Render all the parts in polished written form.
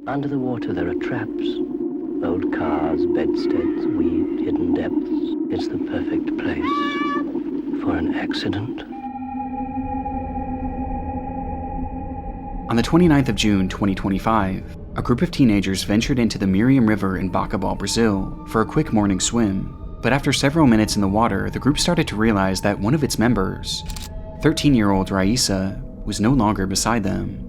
Under the water there are traps. Old cars, bedsteads, weaved hidden depths. It's the perfect place for an accident. On the 29th of June 2025, a group of teenagers ventured into the Miriam River in Bacabal, Brazil, for a quick morning swim. But after several minutes in the water, the group started to realize that one of its members, 13-year-old Raissa, was no longer beside them.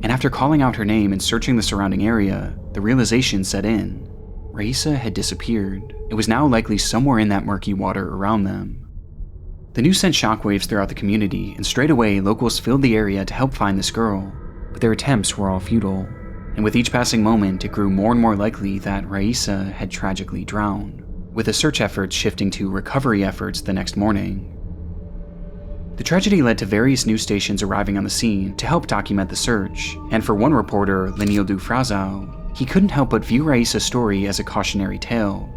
And after calling out her name and searching the surrounding area, the realization set in. Raissa had disappeared. It was now likely somewhere in that murky water around them. The news sent shockwaves throughout the community, and straight away locals filled the area to help find this girl. But their attempts were all futile. And with each passing moment, it grew more and more likely that Raissa had tragically drowned, with the search efforts shifting to recovery efforts the next morning. The tragedy led to various news stations arriving on the scene to help document the search, and for one reporter, Lenildo Frazão, he couldn't help but view Raissa's story as a cautionary tale.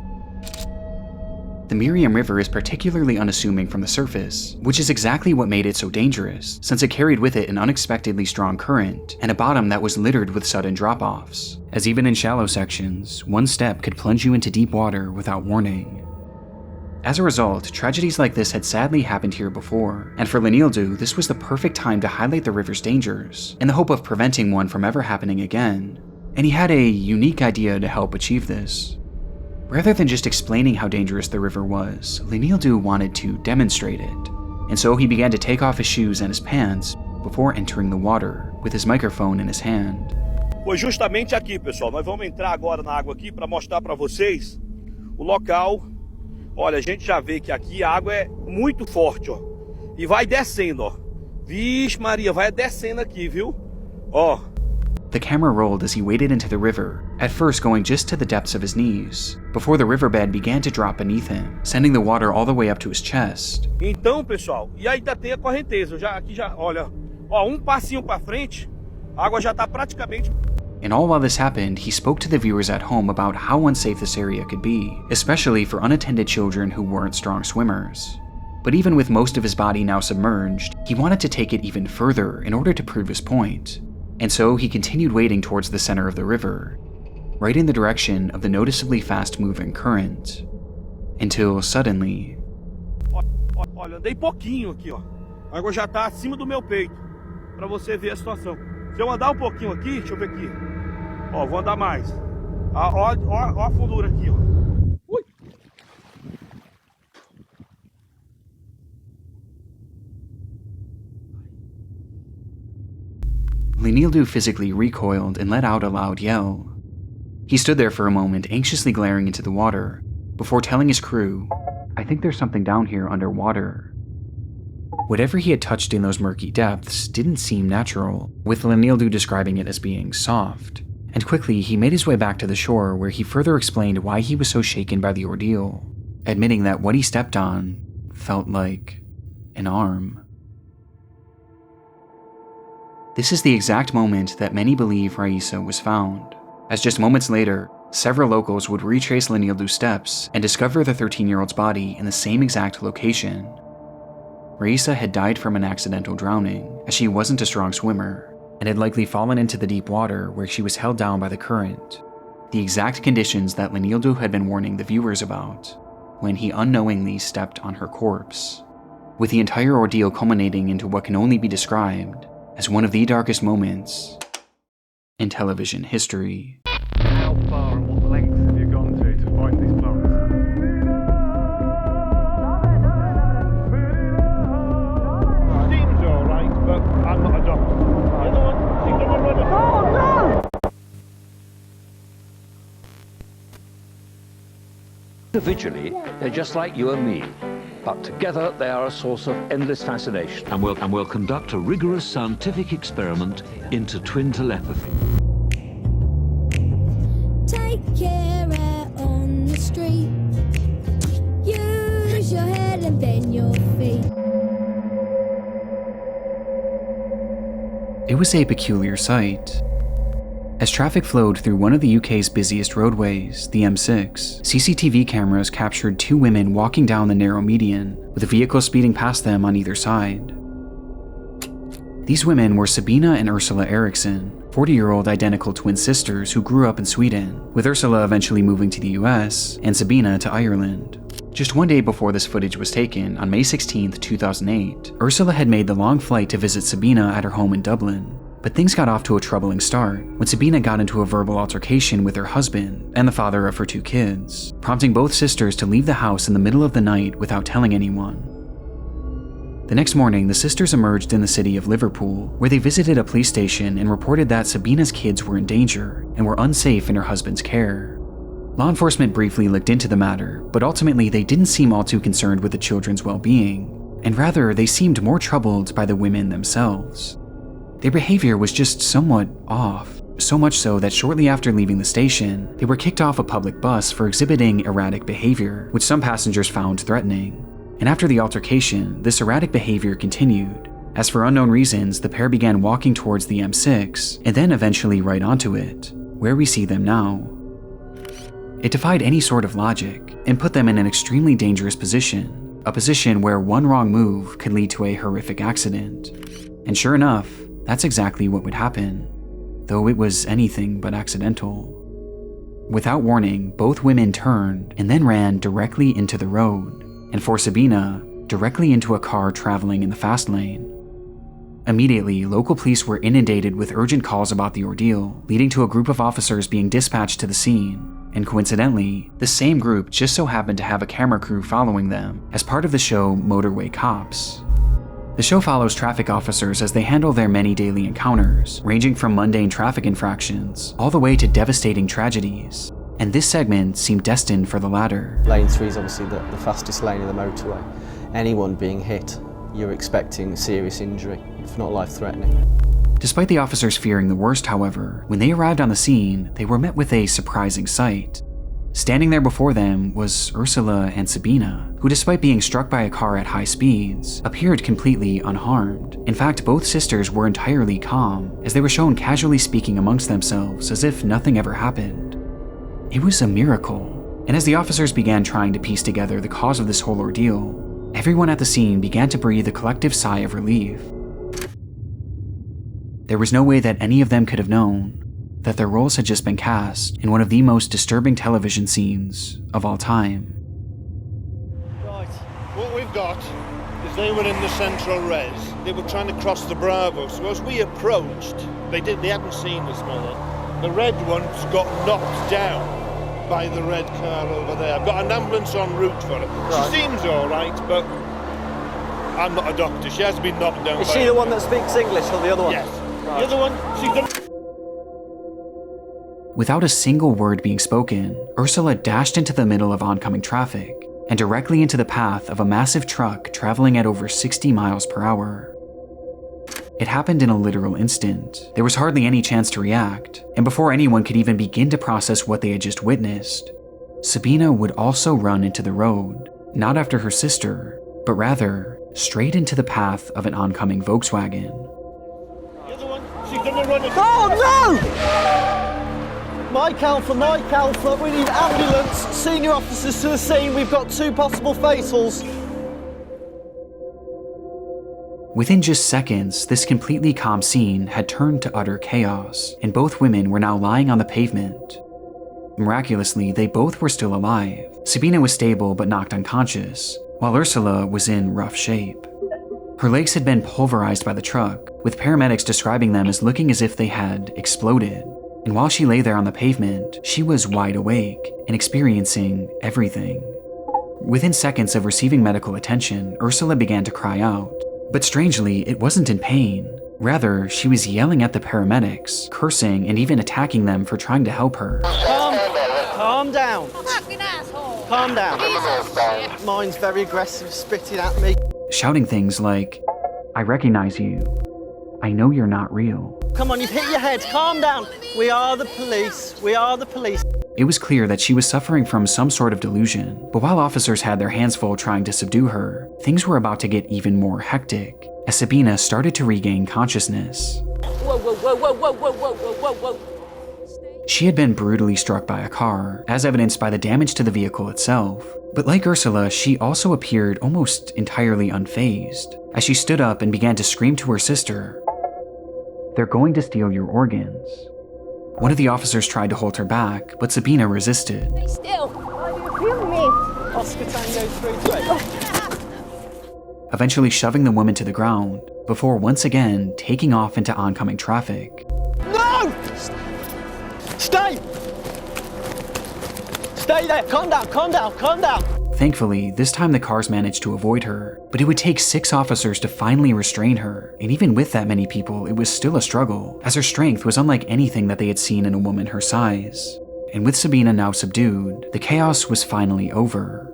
The Miriam River is particularly unassuming from the surface, which is exactly what made it so dangerous, since it carried with it an unexpectedly strong current and a bottom that was littered with sudden drop-offs, as even in shallow sections, one step could plunge you into deep water without warning. As a result, tragedies like this had sadly happened here before, and for Lenildo, this was the perfect time to highlight the river's dangers, in the hope of preventing one from ever happening again. And he had a unique idea to help achieve this. Rather than just explaining how dangerous the river was, Lenildo wanted to demonstrate it. And so he began to take off his shoes and his pants before entering the water, with his microphone in his hand. Pois justamente aqui, pessoal, nós vamos entrar agora na água aqui para mostrar para vocês o local. Olha, a gente já vê que aqui a água é muito forte, ó. E vai descendo, ó. Vixe Maria, vai descendo aqui, viu? Ó. The camera rolled as he waded into the river, at first going just to the depths of his knees, before the riverbed began to drop beneath him, sending the water all the way up to his chest. Então, pessoal, e aí tem a correnteza. Aqui já, olha, ó, passinho para frente, a água já tá praticamente. And all while this happened, he spoke to the viewers at home about how unsafe this area could be, especially for unattended children who weren't strong swimmers. But even with most of his body now submerged, he wanted to take it even further in order to prove his point. And so he continued wading towards the center of the river, right in the direction of the noticeably fast-moving current, until suddenly... Olha, andei pouquinho aqui, ó. A água já tá acima do meu peito, para você ver a situação. Se eu andar pouquinho aqui, deixa eu ver aqui. Ó, vou andar mais. Ó a fundura aqui, ó. Ui. Lenildo physically recoiled and let out a loud yell. He stood there for a moment, anxiously glaring into the water, before telling his crew, "I think there's something down here underwater." Whatever he had touched in those murky depths didn't seem natural, with Lenildo describing it as being soft. And quickly, he made his way back to the shore, where he further explained why he was so shaken by the ordeal, admitting that what he stepped on felt like an arm. This is the exact moment that many believe Raissa was found, as just moments later, several locals would retrace Lenildo's steps and discover the 13-year-old's body in the same exact location. Raissa had died from an accidental drowning, as she wasn't a strong swimmer, and had likely fallen into the deep water where she was held down by the current, the exact conditions that Lenildo had been warning the viewers about, when he unknowingly stepped on her corpse, with the entire ordeal culminating into what can only be described as one of the darkest moments in television history. How far and what lengths have you gone to find these plants? Seems alright, but I'm not a doctor. Oh no! Individually, they're just like you and me. But together they are a source of endless fascination. And we'll conduct a rigorous scientific experiment into twin telepathy. Take care out on the street. Use your head and then your feet. It was a peculiar sight. As traffic flowed through one of the UK's busiest roadways, the M6, CCTV cameras captured two women walking down the narrow median, with a vehicle speeding past them on either side. These women were Sabina and Ursula Eriksson, 40-year-old identical twin sisters who grew up in Sweden, with Ursula eventually moving to the US and Sabina to Ireland. Just one day before this footage was taken, on May 16, 2008, Ursula had made the long flight to visit Sabina at her home in Dublin. But things got off to a troubling start when Sabina got into a verbal altercation with her husband and the father of her 2 kids, prompting both sisters to leave the house in the middle of the night without telling anyone. The next morning, the sisters emerged in the city of Liverpool, where they visited a police station and reported that Sabina's kids were in danger and were unsafe in her husband's care. Law enforcement briefly looked into the matter, but ultimately they didn't seem all too concerned with the children's well-being, and rather they seemed more troubled by the women themselves. Their behavior was just somewhat off, so much so that shortly after leaving the station, they were kicked off a public bus for exhibiting erratic behavior, which some passengers found threatening. And after the altercation, this erratic behavior continued, as for unknown reasons, the pair began walking towards the M6, and then eventually right onto it, where we see them now. It defied any sort of logic, and put them in an extremely dangerous position, a position where one wrong move could lead to a horrific accident. And sure enough, that's exactly what would happen, though it was anything but accidental. Without warning, both women turned and then ran directly into the road, and for Sabina, directly into a car traveling in the fast lane. Immediately, local police were inundated with urgent calls about the ordeal, leading to a group of officers being dispatched to the scene, and coincidentally, the same group just so happened to have a camera crew following them as part of the show Motorway Cops. The show follows traffic officers as they handle their many daily encounters, ranging from mundane traffic infractions all the way to devastating tragedies, and this segment seemed destined for the latter. Lane 3 is obviously the fastest lane in the motorway. Anyone being hit, you're expecting serious injury, if not life-threatening. Despite the officers fearing the worst, however, when they arrived on the scene, they were met with a surprising sight. Standing there before them was Ursula and Sabina, who despite being struck by a car at high speeds, appeared completely unharmed. In fact, both sisters were entirely calm, as they were shown casually speaking amongst themselves as if nothing ever happened. It was a miracle, and as the officers began trying to piece together the cause of this whole ordeal, everyone at the scene began to breathe a collective sigh of relief. There was no way that any of them could have known that their roles had just been cast in one of the most disturbing television scenes of all time. Right, what we've got is they were in the central res. They were trying to cross the Bravo, so as we approached, they hadn't seen us, mother. The red one's got knocked down by the red car over there. I've got an ambulance en route for her. Right. She seems all right, but I'm not a doctor. She has been knocked down. Is she the one that speaks English or the other one? Yes. Right. The other one, she's done. Without a single word being spoken, Ursula dashed into the middle of oncoming traffic and directly into the path of a massive truck traveling at over 60 miles per hour. It happened in a literal instant. There was hardly any chance to react, and before anyone could even begin to process what they had just witnessed, Sabina would also run into the road, not after her sister, but rather straight into the path of an oncoming Volkswagen. The other one, she's done a run. Oh no! Mike Alpha, we need ambulance, senior officers to the scene, we've got 2 possible fatals. Within just seconds, this completely calm scene had turned to utter chaos, and both women were now lying on the pavement. Miraculously, they both were still alive. Sabina was stable but knocked unconscious, while Ursula was in rough shape. Her legs had been pulverized by the truck, with paramedics describing them as looking as if they had exploded. And while she lay there on the pavement, she was wide awake and experiencing everything. Within seconds of receiving medical attention, Ursula began to cry out. But strangely, it wasn't in pain. Rather, she was yelling at the paramedics, cursing and even attacking them for trying to help her. Calm down. Fucking asshole. Calm down. Jesus. Mine's very aggressive, spitting at me. Shouting things like, "I recognize you. I know you're not real." Come on, you've hit your head. Calm down. We are the police. We are the police. It was clear that she was suffering from some sort of delusion, but while officers had their hands full trying to subdue her, things were about to get even more hectic as Sabina started to regain consciousness. Whoa, whoa, whoa, whoa, whoa, whoa, whoa, whoa, whoa, whoa. She had been brutally struck by a car, as evidenced by the damage to the vehicle itself. But like Ursula, she also appeared almost entirely unfazed, as she stood up and began to scream to her sister, "They're going to steal your organs." One of the officers tried to hold her back, but Sabina resisted. Stay still. Why do you feel me? Oscar Tango 33. Eventually shoving the woman to the ground, before once again taking off into oncoming traffic. No! Stay! Stay there! Calm down, calm down, calm down! Thankfully, this time the cars managed to avoid her, but it would take 6 officers to finally restrain her, and even with that many people, it was still a struggle, as her strength was unlike anything that they had seen in a woman her size. And with Sabina now subdued, the chaos was finally over.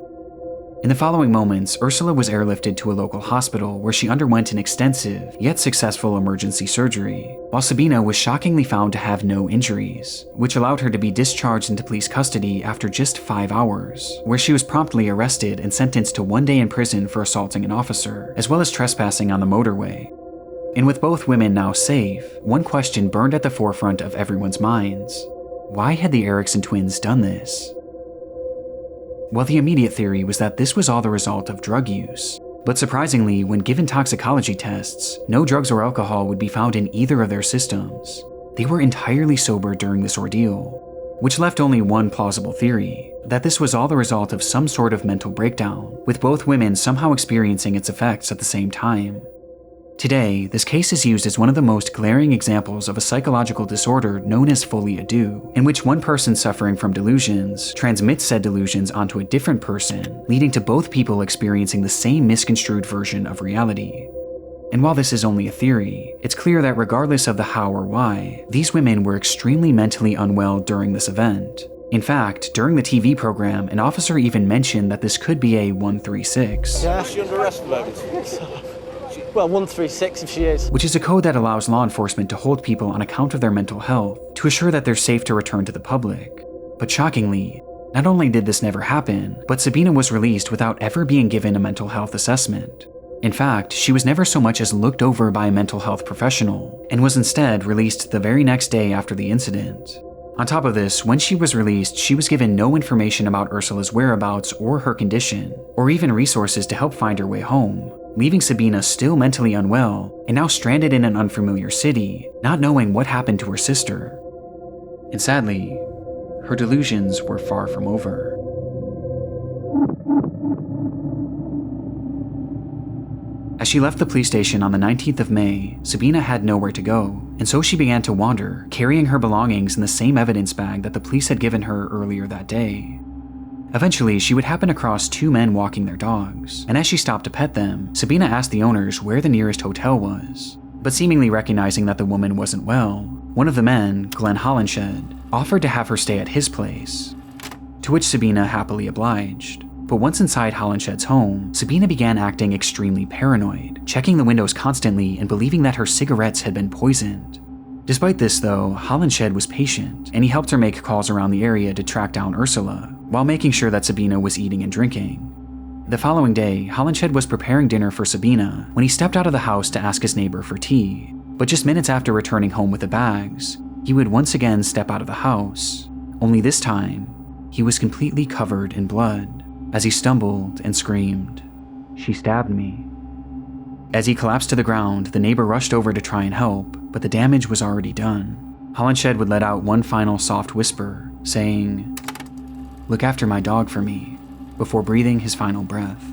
In the following moments, Ursula was airlifted to a local hospital where she underwent an extensive, yet successful emergency surgery, while Sabina was shockingly found to have no injuries, which allowed her to be discharged into police custody after just 5 hours, where she was promptly arrested and sentenced to 1 day in prison for assaulting an officer, as well as trespassing on the motorway. And with both women now safe, one question burned at the forefront of everyone's minds. Why had the Eriksson twins done this? Well, the immediate theory was that this was all the result of drug use. But surprisingly, when given toxicology tests, no drugs or alcohol would be found in either of their systems. They were entirely sober during this ordeal, which left only one plausible theory, that this was all the result of some sort of mental breakdown, with both women somehow experiencing its effects at the same time. Today, this case is used as one of the most glaring examples of a psychological disorder known as folie à deux, in which one person suffering from delusions transmits said delusions onto a different person, leading to both people experiencing the same misconstrued version of reality. And while this is only a theory, it's clear that regardless of the how or why, these women were extremely mentally unwell during this event. In fact, during the TV program, an officer even mentioned that this could be a 136. Yeah, she's under arrest at the moment. Well, 136 if she is. Which is a code that allows law enforcement to hold people on account of their mental health to assure that they're safe to return to the public. But shockingly, not only did this never happen, but Sabina was released without ever being given a mental health assessment. In fact, she was never so much as looked over by a mental health professional, and was instead released the very next day after the incident. On top of this, when she was released, she was given no information about Ursula's whereabouts or her condition, or even resources to help find her way home, leaving Sabina still mentally unwell and now stranded in an unfamiliar city, not knowing what happened to her sister. And sadly, her delusions were far from over. As she left the police station on the 19th of May, Sabina had nowhere to go, and so she began to wander, carrying her belongings in the same evidence bag that the police had given her earlier that day. Eventually, she would happen across 2 men walking their dogs, and as she stopped to pet them, Sabina asked the owners where the nearest hotel was. But seemingly recognizing that the woman wasn't well, one of the men, Glenn Hollinshed, offered to have her stay at his place, to which Sabina happily obliged. But once inside Hollinshed's home, Sabina began acting extremely paranoid, checking the windows constantly and believing that her cigarettes had been poisoned. Despite this though, Hollinshed was patient, and he helped her make calls around the area to track down Ursula, while making sure that Sabina was eating and drinking. The following day, Hollinshed was preparing dinner for Sabina when he stepped out of the house to ask his neighbor for tea, but just minutes after returning home with the bags, he would once again step out of the house, only this time, he was completely covered in blood, as he stumbled and screamed, "She stabbed me." As he collapsed to the ground, the neighbor rushed over to try and help, but the damage was already done. Hollinshed would let out one final soft whisper, saying, "Look after my dog for me," before breathing his final breath.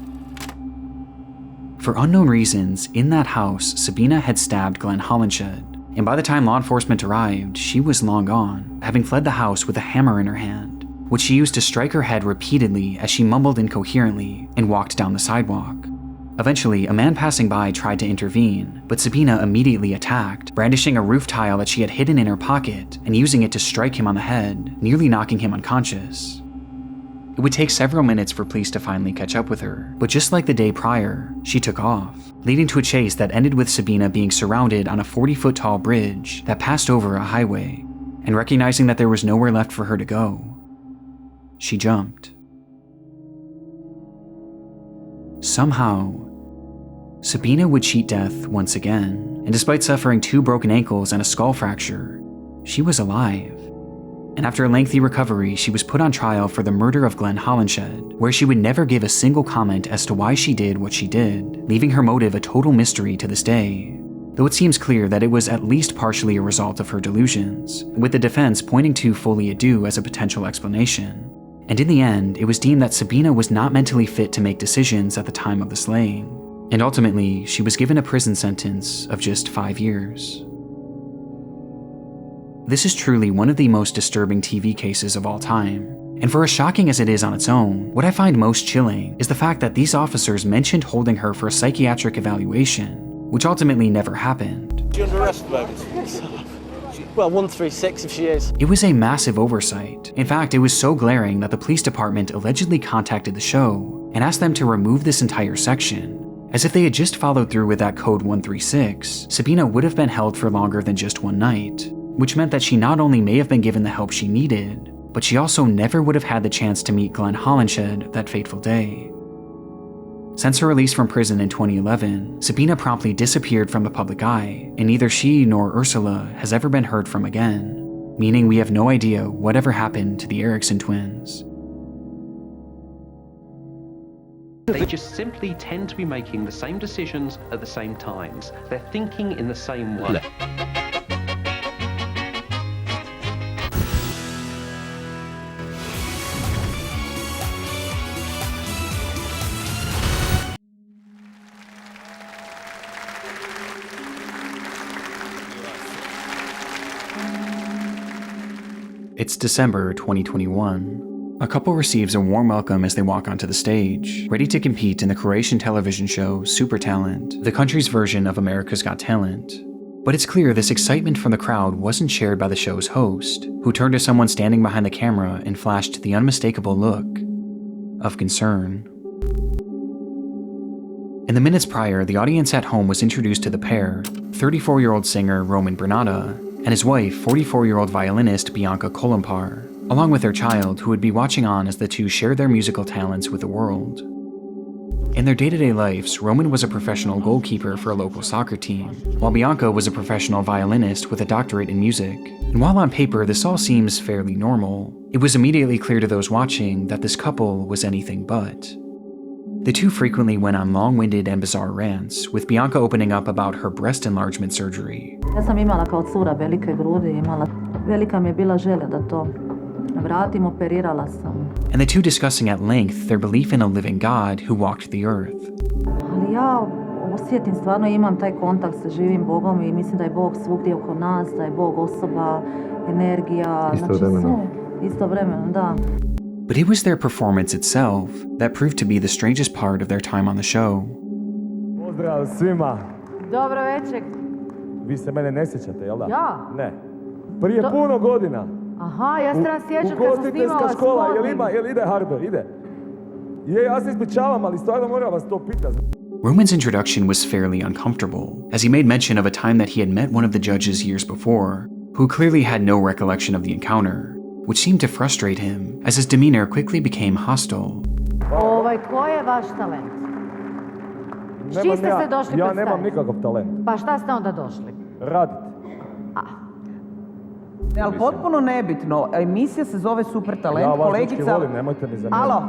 For unknown reasons, in that house, Sabina had stabbed Glenn Hollinshed, and by the time law enforcement arrived, she was long gone, having fled the house with a hammer in her hand, which she used to strike her head repeatedly as she mumbled incoherently and walked down the sidewalk. Eventually, a man passing by tried to intervene, but Sabina immediately attacked, brandishing a roof tile that she had hidden in her pocket and using it to strike him on the head, nearly knocking him unconscious. It would take several minutes for police to finally catch up with her, but just like the day prior, she took off, leading to a chase that ended with Sabina being surrounded on a 40-foot tall bridge that passed over a highway, and recognizing that there was nowhere left for her to go, she jumped. Somehow, Sabina would cheat death once again, and despite suffering 2 broken ankles and a skull fracture, she was alive. And after a lengthy recovery, she was put on trial for the murder of Glenn Hollinshed, where she would never give a single comment as to why she did what she did, leaving her motive a total mystery to this day. though it seems clear that it was at least partially a result of her delusions, with the defense pointing to folie à deux as a potential explanation. And in the end, it was deemed that Sabina was not mentally fit to make decisions at the time of the slaying, and ultimately, she was given a prison sentence of just 5 years. This is truly one of the most disturbing TV cases of all time, and for as shocking as it is on its own, what I find most chilling is the fact that these officers mentioned holding her for a psychiatric evaluation, which ultimately never happened. Is she under arrest at the moment? Well, 136 if she is. It was a massive oversight. In fact, it was so glaring that the police department allegedly contacted the show and asked them to remove this entire section. As if they had just followed through with that code 136, Sabina would have been held for longer than just one night, which meant that she not only may have been given the help she needed, but she also never would have had the chance to meet Glenn Hollinshed that fateful day. Since her release from prison in 2011, Sabina promptly disappeared from the public eye, and neither she nor Ursula has ever been heard from again, meaning we have no idea whatever happened to the Eriksson twins. They just simply tend to be making the same decisions at the same times. They're thinking in the same way. It's December 2021. A couple receives a warm welcome as they walk onto the stage, ready to compete in the Croatian television show SuperTalent, the country's version of America's Got Talent. But it's clear this excitement from the crowd wasn't shared by the show's host, who turned to someone standing behind the camera and flashed the unmistakable look of concern. In the minutes prior, the audience at home was introduced to the pair, 34-year-old singer Roman Brnada and his wife, 44-year-old violinist Bianca Kolumpar, along with their child, who would be watching on as the two shared their musical talents with the world. In their day-to-day lives, Roman was a professional goalkeeper for a local soccer team, while Bianca was a professional violinist with a doctorate in music. And while on paper this all seems fairly normal, it was immediately clear to those watching that this couple was anything but. The two frequently went on long-winded and bizarre rants, with Bianca opening up about her breast enlargement surgery. Ja sam imala kao cura velike grudi, velika mi je bila želja da to vratim, operirala sam. And the two discussing at length their belief in a living God who walked the earth. Ali ja osjetim, stvarno imam taj kontakt sa živim Bogom i mislim da je Bog svugdje oko nas, da je Bog osoba, energija, istovremeno, da. But it was their performance itself that proved to be the strangest part of their time on the show. Pozdrav svima. Dobro večer. Vi se mene ne sjećate, jel da? Ja? Ne. Prije puno godina. Aha, ja se nas sjećam kad sam snimala škola, jel ide Hardo, ide? Je, ja se ispričavam, ali stvarno moram vas to pitati. Roman's introduction was fairly uncomfortable, as he made mention of a time that he had met one of the judges years before, who clearly had no recollection of the encounter, which seemed to frustrate him, as his demeanor quickly became hostile. Ko je vaš talent? S čim ste se došli predstaviti? Ja nemam nikakav talent. Pa šta ste onda došli? Radit. Ali potpuno nebitno, emisija se zove SuperTalent, ja kolegica... Ja vas volim, nemojte mi zanimati. Alo,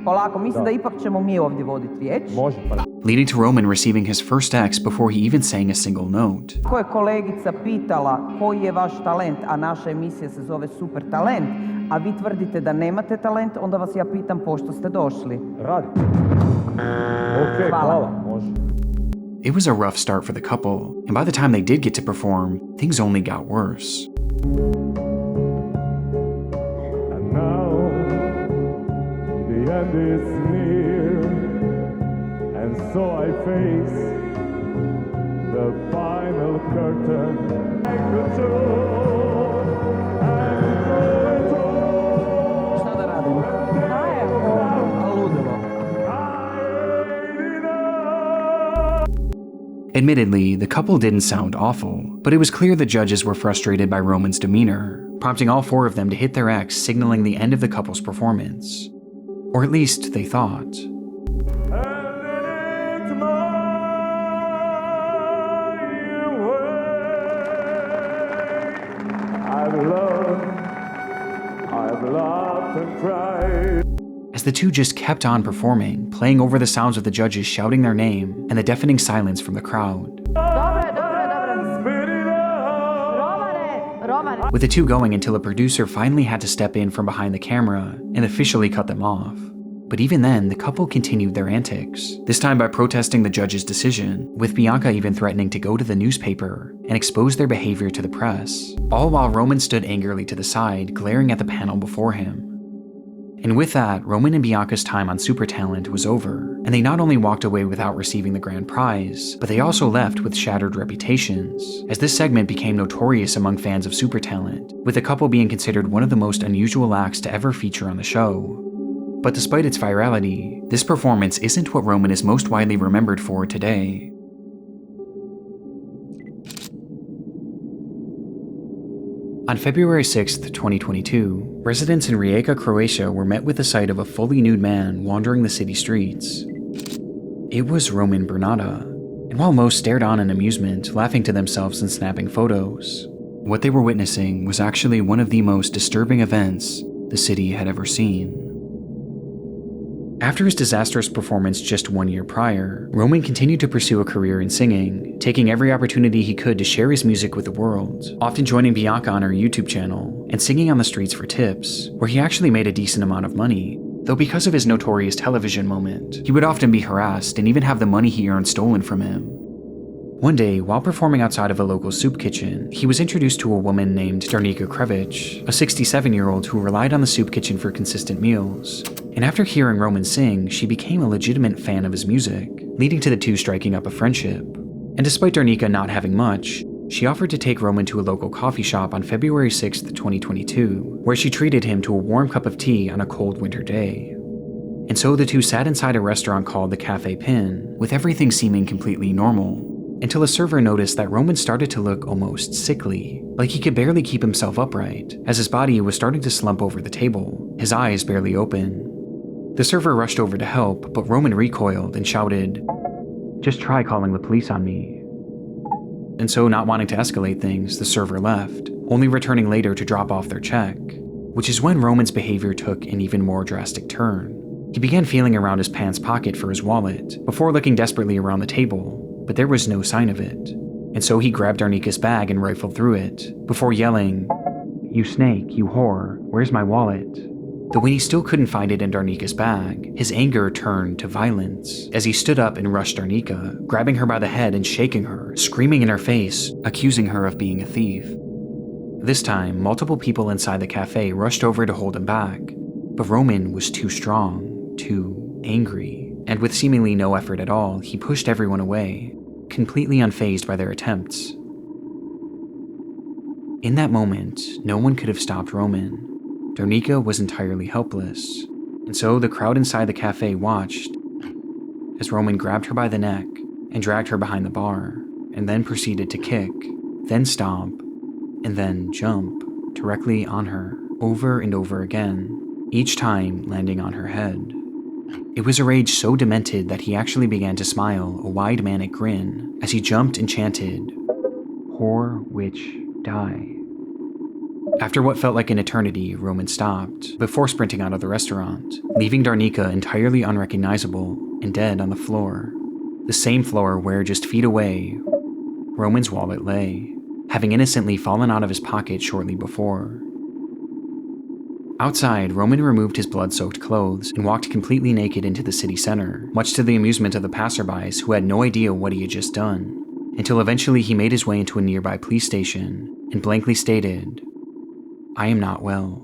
polako, mislim da ipak ćemo mi ovdje voditi riječ. Može, pa. Leading to Roman receiving his first X before he even sang a single note. Ko je kolegica pitala koji je vaš talent, a naša emisija se zove SuperTalent, a vi tvrdite da nemate talent, onda vas ja pitam pošto ste došli. Radit. Okej, hvala, može. It was a rough start for the couple, and by the time they did get to perform, things only got worse. And now, the end is near, and so I face the final curtain. Šta da radimo? Ludilo. Admittedly, the couple didn't sound awful, but it was clear the judges were frustrated by Roman's demeanor, prompting all four of them to hit their X, signaling the end of the couple's performance. Or at least they thought. I've loved and cried. As the two just kept on performing, playing over the sounds of the judges shouting their name and the deafening silence from the crowd. Dobro with the two going until a producer finally had to step in from behind the camera and officially cut them off. But even then, the couple continued their antics, this time by protesting the judge's decision, with Bianca even threatening to go to the newspaper and expose their behavior to the press, all while Roman stood angrily to the side, glaring at the panel before him. And with that, Roman and Bianca's time on SuperTalent was over, and they not only walked away without receiving the grand prize, but they also left with shattered reputations, as this segment became notorious among fans of SuperTalent, with the couple being considered one of the most unusual acts to ever feature on the show. But despite its virality, this performance isn't what Roman is most widely remembered for today. On February 6, 2022, residents in Rijeka, Croatia were met with the sight of a fully nude man wandering the city streets. It was Roman Brnada, and while most stared on in amusement, laughing to themselves and snapping photos, what they were witnessing was actually one of the most disturbing events the city had ever seen. After his disastrous performance just 1 year prior, Roman continued to pursue a career in singing, taking every opportunity he could to share his music with the world, often joining Bianca on her YouTube channel, and singing on the streets for tips, where he actually made a decent amount of money, though because of his notorious television moment, he would often be harassed and even have the money he earned stolen from him. One day, while performing outside of a local soup kitchen, he was introduced to a woman named Darnika Krevich, a 67-year-old who relied on the soup kitchen for consistent meals. And after hearing Roman sing, she became a legitimate fan of his music, leading to the two striking up a friendship. And despite Darnika not having much, she offered to take Roman to a local coffee shop on February 6, 2022, where she treated him to a warm cup of tea on a cold winter day. And so the two sat inside a restaurant called the Café Pin, with everything seeming completely normal, until a server noticed that Roman started to look almost sickly, like he could barely keep himself upright, as his body was starting to slump over the table, his eyes barely open. The server rushed over to help, but Roman recoiled and shouted, "Just try calling the police on me." And so, not wanting to escalate things, the server left, only returning later to drop off their check, which is when Roman's behavior took an even more drastic turn. He began feeling around his pants pocket for his wallet, before looking desperately around the table, but there was no sign of it. And so he grabbed Darnika's bag and rifled through it, before yelling, "You snake, you whore, where's my wallet?" Though when he still couldn't find it in Darnika's bag, his anger turned to violence, as he stood up and rushed Darnika, grabbing her by the head and shaking her, screaming in her face, accusing her of being a thief. This time, multiple people inside the cafe rushed over to hold him back, but Roman was too strong, too angry, and with seemingly no effort at all, he pushed everyone away, completely unfazed by their attempts. In that moment, no one could have stopped Roman. Darnika was entirely helpless, and so the crowd inside the cafe watched as Roman grabbed her by the neck and dragged her behind the bar, and then proceeded to kick, then stomp, and then jump directly on her, over and over again, each time landing on her head. It was a rage so demented that he actually began to smile a wide manic grin as he jumped and chanted, "Whore, witch, die." After what felt like an eternity, Roman stopped, before sprinting out of the restaurant, leaving Darnika entirely unrecognizable and dead on the floor. The same floor where, just feet away, Roman's wallet lay, having innocently fallen out of his pocket shortly before. Outside, Roman removed his blood-soaked clothes and walked completely naked into the city center, much to the amusement of the passerbys who had no idea what he had just done, until eventually he made his way into a nearby police station and blankly stated, "I am not well."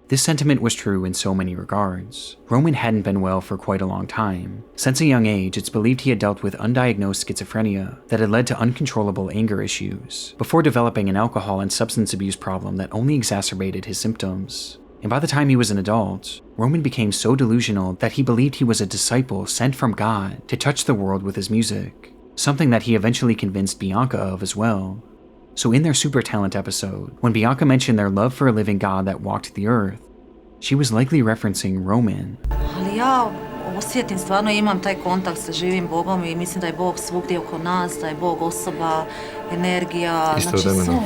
This sentiment was true in so many regards. Roman hadn't been well for quite a long time. Since a young age, it's believed he had dealt with undiagnosed schizophrenia that had led to uncontrollable anger issues, before developing an alcohol and substance abuse problem that only exacerbated his symptoms. And by the time he was an adult, Roman became so delusional that he believed he was a disciple sent from God to touch the world with his music, something that he eventually convinced Bianca of as well. So in their SuperTalent episode, when Bianca mentioned their love for a living God that walked the earth, she was likely referencing Roman. Ali ja osjetim, stvarno imam taj kontakt sa živim Bogom I mislim da je Bog svugdje oko nas, da je Bog osoba, energija, znači sve,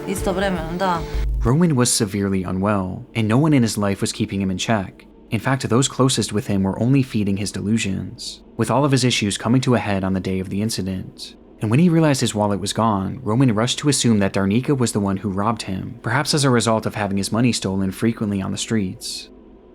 istovremeno, da. Roman was severely unwell, and no one in his life was keeping him in check. In fact, those closest with him were only feeding his delusions, with all of his issues coming to a head on the day of the incident. And when he realized his wallet was gone, Roman rushed to assume that Darnica was the one who robbed him, perhaps as a result of having his money stolen frequently on the streets.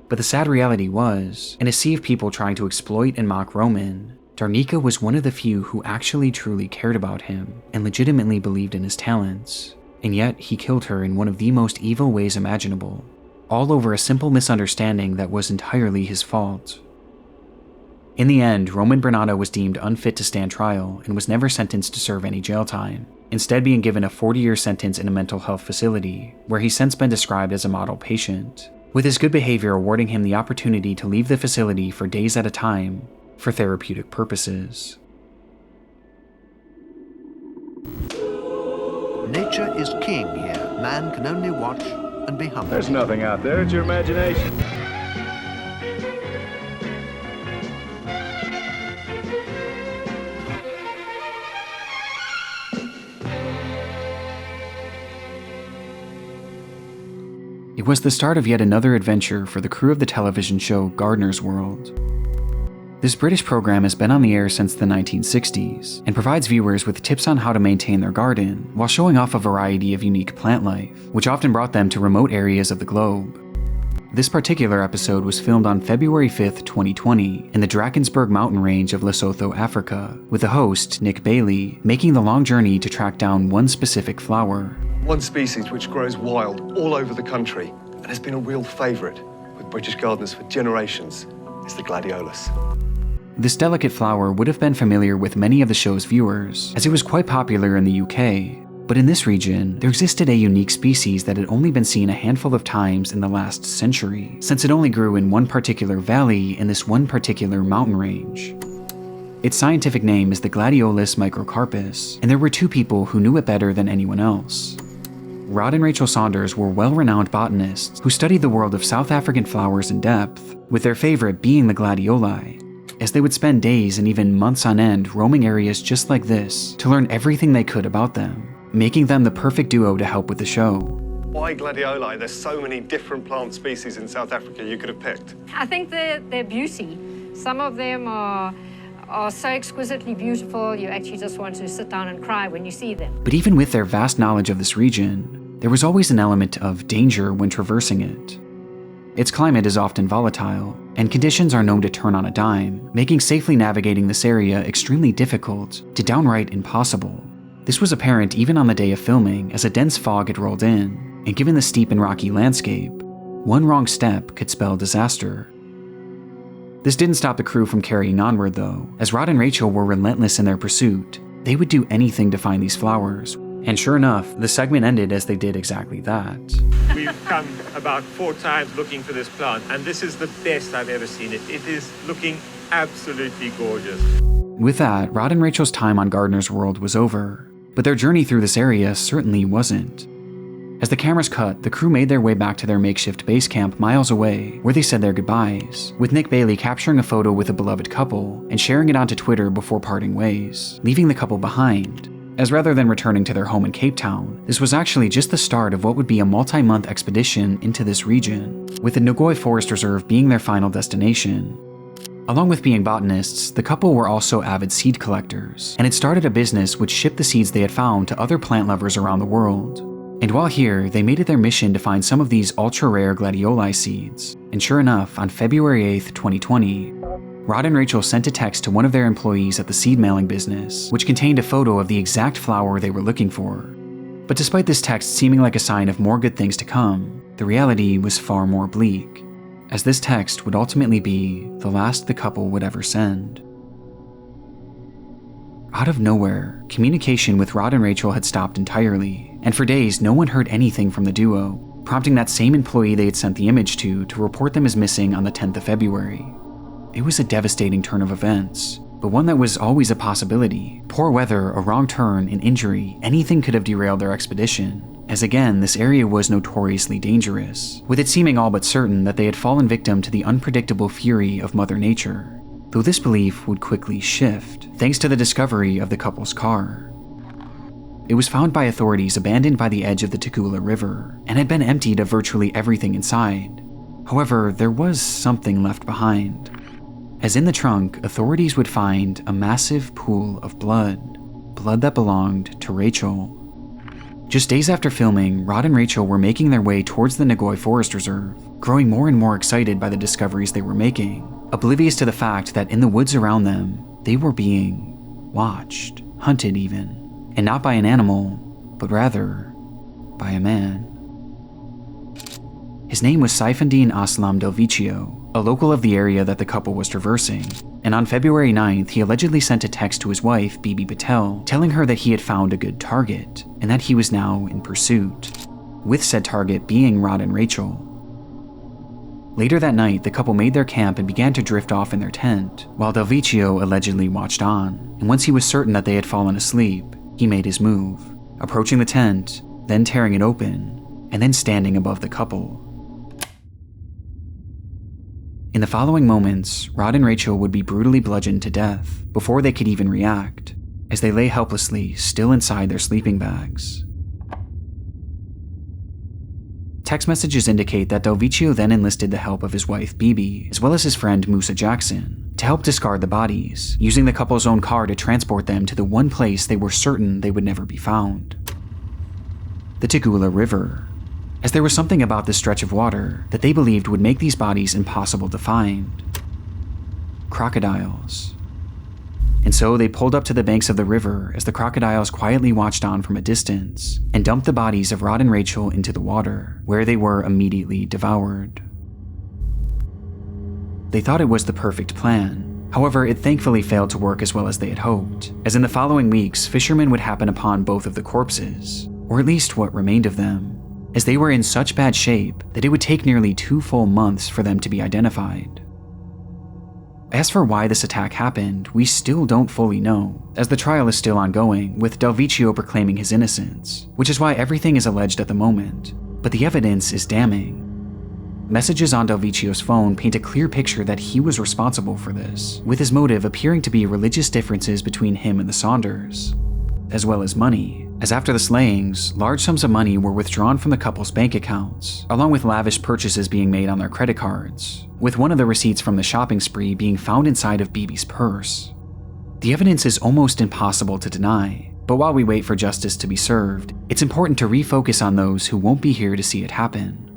But the sad reality was, in a sea of people trying to exploit and mock Roman, Darnica was one of the few who actually truly cared about him and legitimately believed in his talents. And yet, he killed her in one of the most evil ways imaginable, all over a simple misunderstanding that was entirely his fault. In the end, Roman Brnada was deemed unfit to stand trial and was never sentenced to serve any jail time, instead being given a 40-year sentence in a mental health facility, where he's since been described as a model patient, with his good behavior awarding him the opportunity to leave the facility for days at a time for therapeutic purposes. Nature is king here. Man can only watch and be humble. There's nothing out there, it's your imagination. It was the start of yet another adventure for the crew of the television show Gardener's World. This British program has been on the air since the 1960s and provides viewers with tips on how to maintain their garden while showing off a variety of unique plant life, which often brought them to remote areas of the globe. This particular episode was filmed on February 5th, 2020 in the Drakensberg mountain range of Lesotho, Africa, with the host, Nick Bailey, making the long journey to track down one specific flower. One species which grows wild all over the country and has been a real favourite with British gardeners for generations is the gladiolus. This delicate flower would have been familiar with many of the show's viewers, as it was quite popular in the UK, but in this region, there existed a unique species that had only been seen a handful of times in the last century, since it only grew in one particular valley in this one particular mountain range. Its scientific name is the Gladiolus microcarpus, and there were two people who knew it better than anyone else. Rod and Rachel Saunders were well-renowned botanists who studied the world of South African flowers in depth, with their favorite being the gladioli, as they would spend days and even months on end roaming areas just like this to learn everything they could about them, making them the perfect duo to help with the show. Why gladioli? There's so many different plant species in South Africa you could have picked. I think their beauty. Some of them are so exquisitely beautiful, you actually just want to sit down and cry when you see them. But even with their vast knowledge of this region, there was always an element of danger when traversing it. Its climate is often volatile, and conditions are known to turn on a dime, making safely navigating this area extremely difficult to downright impossible. This was apparent even on the day of filming as a dense fog had rolled in, and given the steep and rocky landscape, one wrong step could spell disaster. This didn't stop the crew from carrying onward though, as Rod and Rachel were relentless in their pursuit. They would do anything to find these flowers, and sure enough, the segment ended as they did exactly that. We've come about 4 times looking for this plant, and this is the best I've ever seen it. It is looking absolutely gorgeous. With that, Rod and Rachel's time on Gardener's World was over, but their journey through this area certainly wasn't. As the cameras cut, the crew made their way back to their makeshift base camp miles away, where they said their goodbyes, with Nick Bailey capturing a photo with a beloved couple and sharing it onto Twitter before parting ways, leaving the couple behind. As rather than returning to their home in Cape Town, this was actually just the start of what would be a multi-month expedition into this region, with the Ngoi Forest Reserve being their final destination. Along with being botanists, the couple were also avid seed collectors, and had started a business which shipped the seeds they had found to other plant lovers around the world. And while here, they made it their mission to find some of these ultra-rare gladioli seeds, and sure enough, on February 8th, 2020, Rod and Rachel sent a text to one of their employees at the seed mailing business, which contained a photo of the exact flower they were looking for. But despite this text seeming like a sign of more good things to come, the reality was far more bleak, as this text would ultimately be the last the couple would ever send. Out of nowhere, communication with Rod and Rachel had stopped entirely, and for days no one heard anything from the duo, prompting that same employee they had sent the image to report them as missing on the 10th of February. It was a devastating turn of events, but one that was always a possibility. Poor weather, a wrong turn, an injury, anything could have derailed their expedition, as again, this area was notoriously dangerous, with it seeming all but certain that they had fallen victim to the unpredictable fury of Mother Nature, though this belief would quickly shift, thanks to the discovery of the couple's car. It was found by authorities abandoned by the edge of the Tugela River, and had been emptied of virtually everything inside. However, there was something left behind. As in the trunk, authorities would find a massive pool of blood blood that belonged to Rachel. Just days after filming, Rod and Rachel were making their way towards the Nagoy Forest Reserve, growing more and more excited by the discoveries they were making, oblivious to the fact that in the woods around them, they were being watched, hunted even, and not by an animal, but rather by a man. His name was Saifandin Aslam Delvicio, a local of the area that the couple was traversing, and on February 9th, he allegedly sent a text to his wife, Bibi Patel, telling her that he had found a good target, and that he was now in pursuit, with said target being Rod and Rachel. Later that night, the couple made their camp and began to drift off in their tent, while Delvicio allegedly watched on, and once he was certain that they had fallen asleep, he made his move, approaching the tent, then tearing it open, and then standing above the couple. In the following moments, Rod and Rachel would be brutally bludgeoned to death before they could even react, as they lay helplessly still inside their sleeping bags. Text messages indicate that Delvicio then enlisted the help of his wife Bibi, as well as his friend Musa Jackson, to help discard the bodies, using the couple's own car to transport them to the one place they were certain they would never be found: the Tugela River, as there was something about this stretch of water that they believed would make these bodies impossible to find: crocodiles. And so they pulled up to the banks of the river as the crocodiles quietly watched on from a distance and dumped the bodies of Rod and Rachel into the water, where they were immediately devoured. They thought it was the perfect plan. However, it thankfully failed to work as well as they had hoped, as in the following weeks, fishermen would happen upon both of the corpses, or at least what remained of them, as they were in such bad shape that it would take nearly 2 full months for them to be identified. As for why this attack happened, we still don't fully know, as the trial is still ongoing, with Delvicio proclaiming his innocence, which is why everything is alleged at the moment, but the evidence is damning. Messages on Delvicio's phone paint a clear picture that he was responsible for this, with his motive appearing to be religious differences between him and the Saunders, as well as money, as after the slayings, large sums of money were withdrawn from the couple's bank accounts, along with lavish purchases being made on their credit cards, with one of the receipts from the shopping spree being found inside of Bibi's purse. The evidence is almost impossible to deny, but while we wait for justice to be served, it's important to refocus on those who won't be here to see it happen.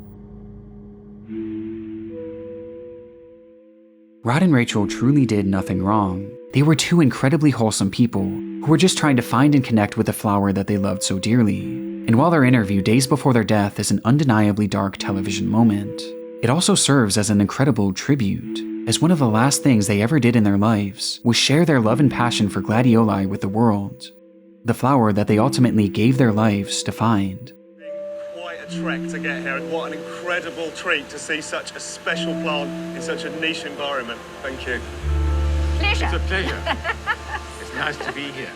Rod and Rachel truly did nothing wrong. They were 2 incredibly wholesome people who were just trying to find and connect with the flower that they loved so dearly. And while their interview days before their death is an undeniably dark television moment, it also serves as an incredible tribute, as one of the last things they ever did in their lives was share their love and passion for gladioli with the world, the flower that they ultimately gave their lives to find. Quite a trek to get here, and what an incredible treat to see such a special plant in such a niche environment. Thank you. Pleasure. It's a pleasure. It's nice to be here.